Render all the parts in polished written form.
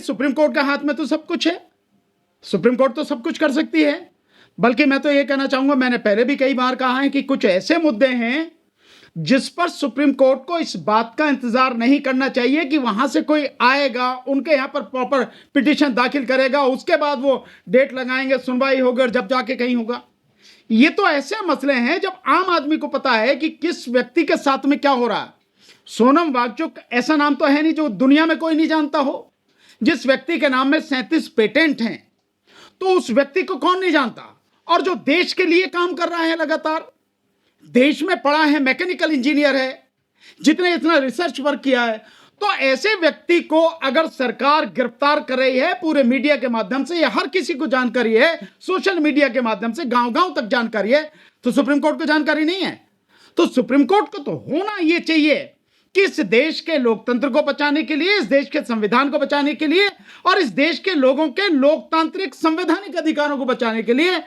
Supreme court के हाथ में तो सब कुछ है, सुप्रीम कोर्ट तो सब कुछ कर सकती है। बल्कि मैं तो ये कहना चाहूंगा, मैंने पहले भी कई बार कहा है कि कुछ ऐसे मुद्दे हैं जिस पर सुप्रीम कोर्ट को इस बात का इंतजार नहीं करना चाहिए कि वहां से कोई आएगा, उनके यहां पर प्रॉपर पिटीशन दाखिल करेगा, उसके बाद वो डेट लगाएंगे, सुनवाई होगी और जब जाके कहीं होगा। ये तो ऐसे मसले हैं जब आम आदमी को पता है कि किस व्यक्ति के साथ में क्या हो रहा है। सोनम वांगचुक ऐसा नाम तो है नहीं जो दुनिया में कोई नहीं जानता हो। जिस व्यक्ति के नाम में 37 पेटेंट हैं, तो उस व्यक्ति को कौन नहीं जानता, और जो देश के लिए काम कर रहा है लगातार, देश में पढ़ा है, मैकेनिकल इंजीनियर है, जितने इतना रिसर्च वर्क किया है, तो ऐसे व्यक्ति को अगर सरकार गिरफ्तार कर रही है पूरे मीडिया के माध्यम से, या हर किसी को जानकारी है, सोशल मीडिया के माध्यम से गांव गांव तक जानकारी है, तो सुप्रीम कोर्ट को जानकारी नहीं है। तो सुप्रीम कोर्ट को तो होना यह चाहिए कि इस देश के लोकतंत्र को बचाने के लिए, इस देश के संविधान को बचाने के लिए और इस देश के लोगों के लोकतांत्रिक संवैधानिक अधिकारों को बचाने के लिए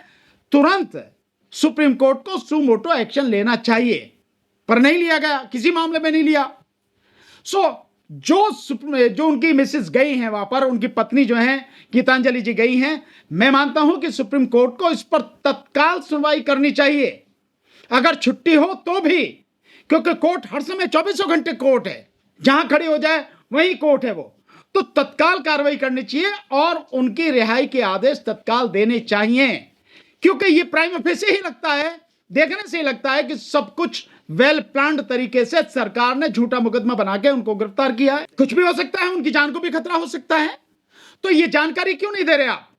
तुरंत सुप्रीम कोर्ट को सुमोटो एक्शन लेना चाहिए, पर नहीं लिया गया, किसी मामले में नहीं लिया। जो उनकी मिसेस गई हैं वहां पर, उनकी पत्नी जो है गीतांजलि जी गई हैं, मैं मानता हूं कि सुप्रीम कोर्ट को इस पर तत्काल सुनवाई करनी चाहिए, अगर छुट्टी हो तो भी, क्योंकि कोर्ट हर समय 24 घंटे कोर्ट है, जहां खड़ी हो जाए वही कोर्ट है वो, तो तत्काल कार्रवाई करनी चाहिए और उनकी रिहाई के आदेश तत्काल देने चाहिए। क्योंकि ये प्राइम फेसी ही लगता है, देखने से ही लगता है कि सब कुछ वेल प्लान्ड तरीके से सरकार ने झूठा मुकदमा बना के उनको गिरफ्तार किया है। कुछ भी हो सकता है, उनकी जान को भी खतरा हो सकता है। तो ये जानकारी क्यों नहीं दे रहे आप?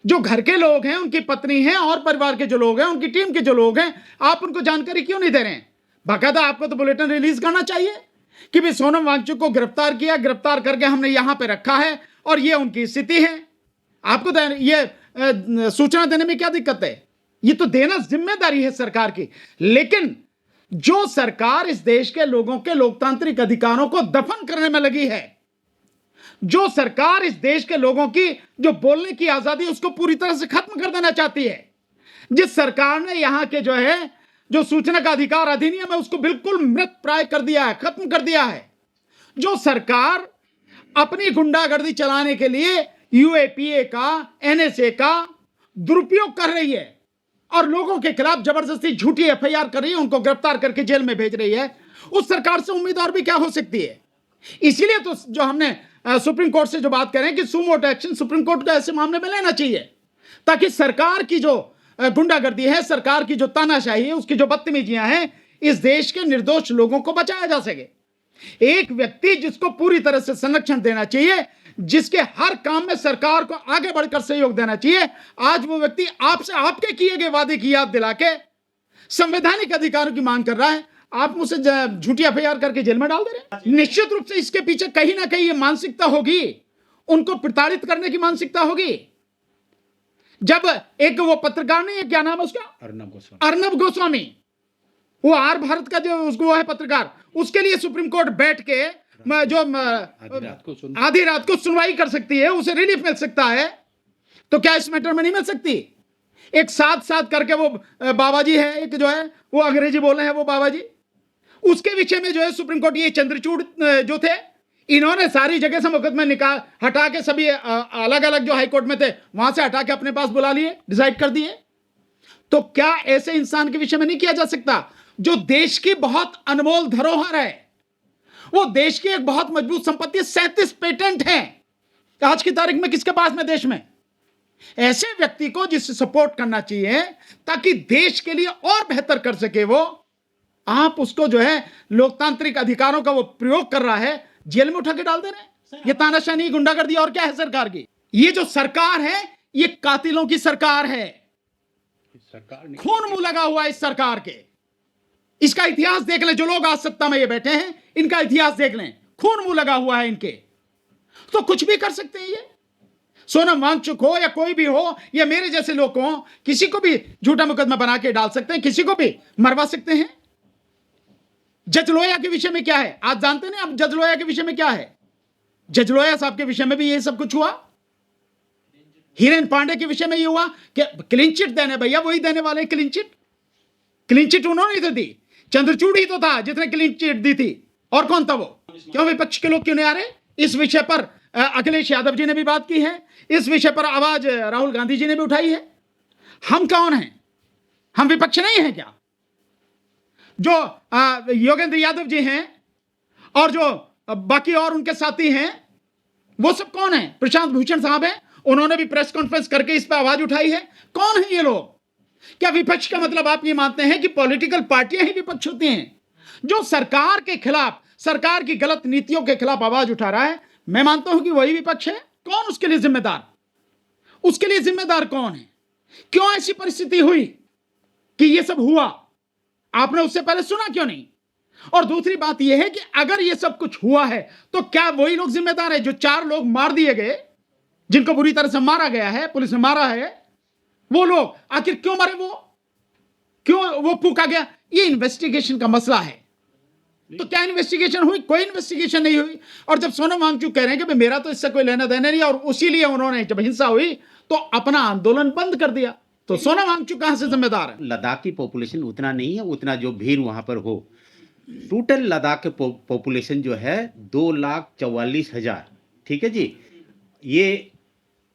जो घर के लोग हैं, उनकी पत्नी है और परिवार के जो लोग हैं, उनकी टीम के जो लोग हैं, आप उनको जानकारी क्यों नहीं दे रहे हैं? बाकायदा आपको तो बुलेटिन रिलीज करना चाहिए कि भी सोनम वांगचुक को गिरफ्तार किया, गिरफ्तार करके हमने यहां पे रखा है और ये उनकी स्थिति है। आपको ये सूचना देने में क्या दिक्कत है? ये तो देना जिम्मेदारी है सरकार की। लेकिन जो सरकार इस देश के लोगों के लोकतांत्रिक अधिकारों को दफन करने में लगी है, जो सरकार इस देश के लोगों की जो बोलने की आजादी उसको पूरी तरह से खत्म कर देना चाहती है, जिस सरकार ने यहां के जो सूचना का अधिकार अधिनियम है उसको बिल्कुल मृत प्राय कर दिया है, खत्म कर दिया है, जो सरकार अपनी गुंडागर्दी चलाने के लिए यूएपीए का, एनएसए का दुरुपयोग कर रही है और लोगों के खिलाफ जबरदस्ती झूठी एफआईआर कर रही है, उनको गिरफ्तार करके जेल में भेज रही है, उस सरकार से उम्मीद और भी क्या हो सकती है? इसीलिए तो जो हमने सुप्रीम कोर्ट से जो बात कर रहे हैं कि सुमोटो एक्शन सुप्रीम कोर्ट को ऐसे मामले में लेना चाहिए, ताकि सरकार की जो गुंडागर्दी है, सरकार की जो तानाशाही है, उसकी जो बदतमीजियां हैं, इस देश के निर्दोष लोगों को बचाया जा सके। एक व्यक्ति जिसको पूरी तरह से संरक्षण देना चाहिए, जिसके हर काम में सरकार को आगे बढ़कर सहयोग देना चाहिए, आज वो व्यक्ति आपसे आपके किए गए वादे की याद दिला के संवैधानिक अधिकारों की मांग कर रहा है, आप मुझसे झूठी एफआईआर करके जेल में डाल दे रहे हैं। निश्चित रूप से इसके पीछे कहीं ना कहीं ये मानसिकता होगी, उनको प्रताड़ित करने की मानसिकता होगी। जब एक वो पत्रकार नहीं है, क्या नाम है उसका, अर्नब गोस्वामी, वो आर भारत का जो उसको है पत्रकार, उसके लिए सुप्रीम कोर्ट बैठ के जो आधी रात को सुनवाई कर सकती है, उसे रिलीफ मिल सकता है, तो क्या इस मैटर में नहीं मिल सकती? एक साथ साथ करके वो बाबा जी है, एक जो है वो अंग्रेजी बोल रहे हैं वो बाबा जी, उसके विषय में जो है सुप्रीम कोर्ट, ये चंद्रचूड़ जो थे, इन्होंने सारी जगह से मुकदमे हटा के सभी अलग अलग जो हाईकोर्ट में थे वहां से हटा के अपने पास बुला लिए, डिसाइड कर दिए। तो क्या ऐसे इंसान के विषय में नहीं किया जा सकता, जो देश की बहुत अनमोल धरोहर है, वो देश की एक बहुत मजबूत संपत्ति है, 37 पेटेंट हैं आज की तारीख में किसके पास में देश में? ऐसे व्यक्ति को जिससे सपोर्ट करना चाहिए ताकि देश के लिए और बेहतर कर सके वो, आप उसको जो है लोकतांत्रिक अधिकारों का वो प्रयोग कर रहा है, जेल में उठा के डाल दे रहे हैं। ये तानाशाही, गुंडागर्दी और क्या है सरकार की? ये जो सरकार है ये कातिलों की सरकार है, खून मुंह लगा हुआ है इस सरकार के। इसका इतिहास देख लें, जो लोग आज सत्ता में ये बैठे हैं इनका इतिहास देख लें, खून मुंह लगा हुआ है इनके। तो कुछ भी कर सकते हैं ये, सोनम वांगचुक हो या कोई भी हो या मेरे जैसे लोग हो, किसी को भी झूठा मुकदमा बना के डाल सकते हैं, किसी को भी मरवा सकते हैं। जज लोया के विषय में क्या है आज जानते नहीं आप? जज लोया के विषय में क्या है? जज लोया साहब के विषय में भी ये सब कुछ हुआ। हिरेन पांडे के विषय में ये हुआ कि क्लीन चिट देने, भैया वही देने वाले क्लीन चिट। क्लीन चिट उन्होंने तो दी, चंद्रचूड़ ही तो था जिसने क्लीन चिट दी थी, और कौन था वो? क्यों विपक्ष के लोग क्यों नहीं आ रहे इस विषय पर अखिलेश यादव जी ने भी बात की है, इस विषय पर आवाज राहुल गांधी जी ने भी उठाई है। हम कौन हैं? हम विपक्ष नहीं हैं क्या? जो योगेंद्र यादव जी हैं और जो बाकी और उनके साथी हैं, वो सब कौन है? प्रशांत भूषण साहब हैं, उन्होंने भी प्रेस कॉन्फ्रेंस करके इस पर आवाज उठाई है। कौन है ये लोग? क्या विपक्ष का मतलब आप ये मानते हैं कि पॉलिटिकल पार्टियां ही विपक्ष होती हैं? जो सरकार के खिलाफ, सरकार की गलत नीतियों के खिलाफ आवाज उठा रहा है, मैं मानता हूं कि वही विपक्ष है। कौन उसके लिए जिम्मेदार? उसके लिए जिम्मेदार कौन है? क्यों ऐसी परिस्थिति हुई कि यह सब हुआ? आपने उससे पहले सुना क्यों नहीं? और दूसरी बात यह है कि अगर यह सब कुछ हुआ है तो क्या वही लोग जिम्मेदार है जो 4 लोग मार दिए गए, जिनको बुरी तरह से मारा गया है, पुलिस ने मारा है? वो लोग आखिर क्यों मरे? वो क्यों वो फूंका गया? ये इन्वेस्टिगेशन का मसला है। तो क्या इन्वेस्टिगेशन हुई? कोई इन्वेस्टिगेशन नहीं हुई। और जब सोनम वांगचुक कह रहे हैं कि मेरा तो इससे कोई लेना देना नहीं, और उसीलिए उन्होंने जब हिंसा हुई तो अपना आंदोलन बंद कर दिया, तो सोनम वांगचुक कहां से जिम्मेदार है? लद्दाख की पॉपुलेशन उतना नहीं है, उतना जो भीड़ वहां पर हो। टोटल लद्दाख के पॉपुलेशन जो है 2,44,000, ठीक है जी। ये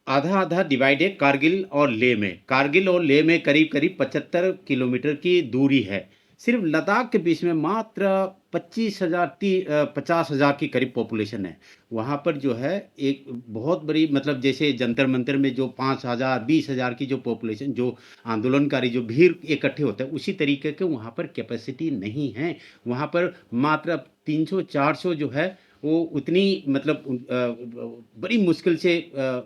आधा आधा डिवाइड है कारगिल और लेह में। कारगिल और लेह में करीब करीब 75 किलोमीटर की दूरी है। सिर्फ लद्दाख के बीच में मात्र 50,000 की करीब पॉपुलेशन है। वहाँ पर जो है एक बहुत बड़ी, मतलब जैसे जंतर मंतर में जो 5,000 20,000 की जो पॉपुलेशन, जो आंदोलनकारी जो भीड़ इकट्ठे होते हैं, उसी तरीके के वहाँ पर कैपेसिटी नहीं है। वहाँ पर मात्र 300-400 जो है वो उतनी, मतलब बड़ी मुश्किल से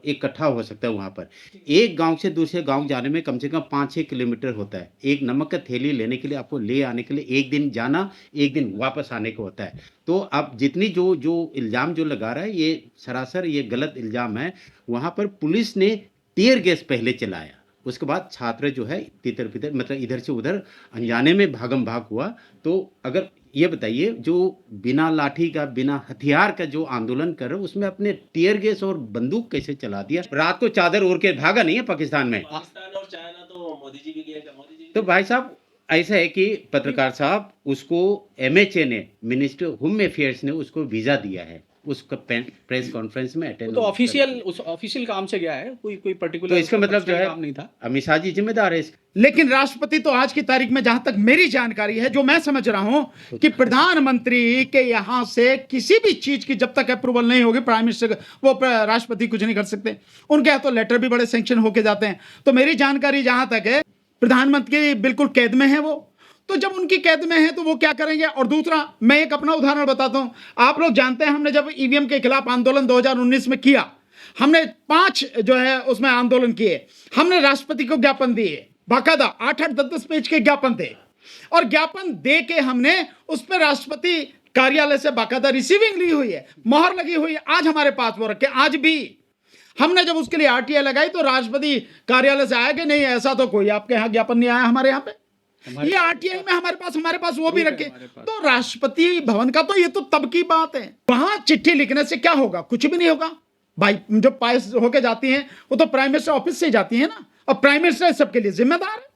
इकट्ठा हो सकता है। वहाँ पर एक गांव से दूसरे गांव जाने में कम से कम 5-6 किलोमीटर होता है। एक नमक का थैली लेने के लिए आपको ले आने के लिए एक दिन जाना, एक दिन वापस आने को होता है। तो अब जितनी जो इल्ज़ाम जो लगा रहा है, ये सरासर ये गलत इल्ज़ाम है। वहाँ पर पुलिस ने टीयर गैस पहले चलाया, उसके बाद छात्र जो है तितर बितर, मतलब इधर से उधर अनजाने में भागम भाग हुआ। तो अगर ये बताइए, जो बिना लाठी का, बिना हथियार का जो आंदोलन कर रहे हो, उसमें अपने टीयर गैस और बंदूक कैसे चला दिया? रात को चादर ओढ़ के भागा नहीं है पाकिस्तान में। पाकिस्तान और चाइना तो मोदी जी भी गए थे, मोदी जी। तो भाई साहब ऐसा है कि पत्रकार साहब, उसको MHA ने, मिनिस्ट्री ऑफ होम अफेयर्स ने उसको वीजा दिया है, उसका प्रेस कॉन्फ्रेंस में अटेंड। तो ऑफिशियल काम से गया है, कोई पर्टिकुलर। तो इसका मतलब जो है काम नहीं था। अमित शाह जी जिम्मेदार है इसका। लेकिन राष्ट्रपति तो आज की तारीख में, जहां तक मेरी जानकारी है, जो मैं समझ रहा हूं, कि प्रधानमंत्री के यहां से किसी भी चीज की जब तक अप्रूवल नहीं होगी, प्राइम मिनिस्टर, वो राष्ट्रपति कुछ नहीं कर सकते। उनके यहां तो लेटर भी बड़े सैंक्शन होके जाते हैं। तो मेरी जानकारी जहां तक है, प्रधानमंत्री बिल्कुल कैद में है वो। तो जब उनकी कैद में है तो वो क्या करेंगे? और दूसरा, मैं एक अपना उदाहरण बताता हूं। आप लोग जानते हैं, हमने जब EVM के खिलाफ आंदोलन 2019 में किया, हमने 5 जो है उसमें आंदोलन किए। हमने राष्ट्रपति को ज्ञापन दिए, बाकायदा 8-8 10-10 पेज के ज्ञापन थे, और ज्ञापन दे के हमने उस पर राष्ट्रपति कार्यालय से बाकायदा रिसीविंग ली हुई है, मोहर लगी हुई है। आज हमारे पास वो रखे। आज भी हमने जब उसके लिए RTI लगाई तो राष्ट्रपति कार्यालय से आया कि नहीं, ऐसा तो कोई आपके यहाँ ज्ञापन नहीं आया हमारे यहाँ पे। ये RTI में हमारे पास वो भी रखे। तो राष्ट्रपति भवन का तो ये तो तब की बात है। वहां चिट्ठी लिखने से क्या होगा? कुछ भी नहीं होगा भाई। जो पास होके जाती हैं वो तो प्राइम मिनिस्टर ऑफिस से जाती है ना, और प्राइम मिनिस्टर सबके लिए जिम्मेदार है।